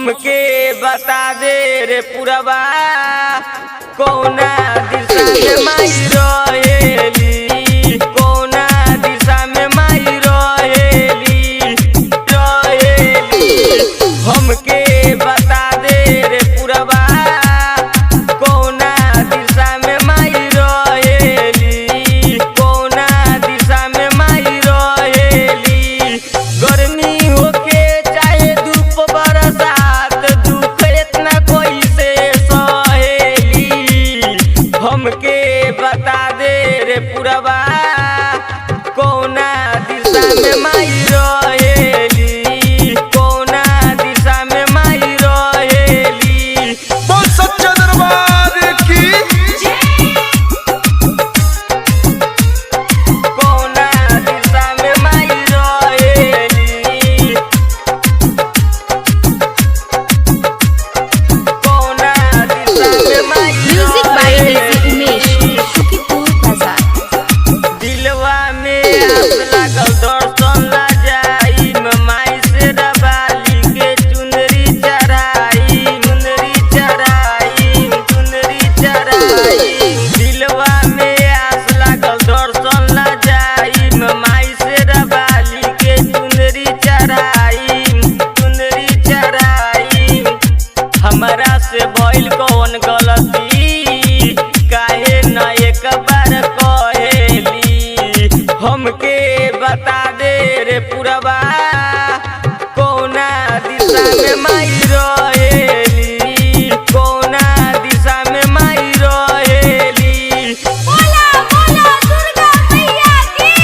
हमके बता दे रे पुरवा कौना दिशा में माई रहेली, कौना दिशा में माई रहेली। हमके बता दे रे पुरवा कौना दिशा में माई रहेली, कौना दिशा में माई रहेली। गर्मी होके चाहे धूप बरसात दुख इतना कोई से सहेली। हमके बता दे रे पुरवा कौना दिशा में माई रहेली, कौना दिशा में माई रहेली। बोल सच्चा दरबार की कौना दिशा में माई रहेली, कौना दिशा में माई म्यूजिक बाय रहेली। उमेश सुखीपुर बाजार। दिलवा में आस लागल दर्शन ला जाई माई से रबाली के चुनरी चढ़ाई, चुनरी चढ़ाई, चुनरी चढ़ाई। दिलवा में आस लागल दर्शन ला जाई माई से रबाली के चुनरी चढ़ाई, चुनरी चढ़ाई। हमरा से भइल कौन गलती काहे न एक बार कहेली। हमके बता दे रे पुरवा कौना दिशा में माई रहेली, कौना दिशा में माई रहेली। बोला बोला दुर्गा मैया की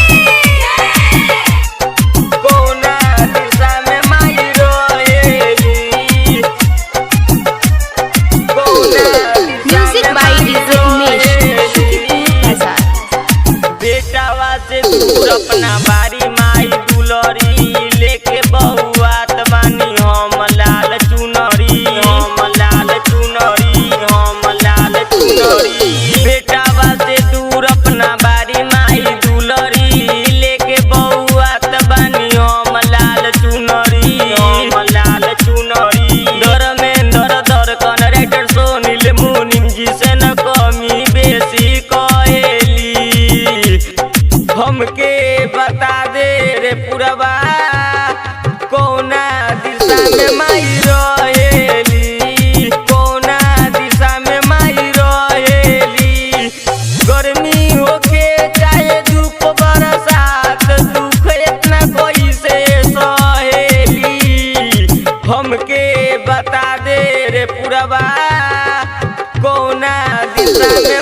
कौना दिशा में माई रहेली, कौना दिशा म्यूजिक में बाय माई उमेश रहेली। सुखीपुर बाजार। बेटावा से दूर अपना बारी माई दुलरी लेके बहुआत बानी हम लाल चुनरी, हम लाल चुनरी, हम लाल चुनरी। बेटावा से दूर अपना बारी माई दुलरी लेके बहुआत बानी हम लाल चुनरी, हम लाल चुनरी। धर्मेंद्र दर कनरेटर सोनिल मुनिम जी से न कमी बेसी कहेली। हमके बता दे रे पुरवा कौना दिशा में माई रहेली, कौना दिशा में माई रहेली। गर्मी होके चाहे धूप बरसात दुख इतना कोई से सहेली। हमके बता दे रे पुरवा कौना दिशा में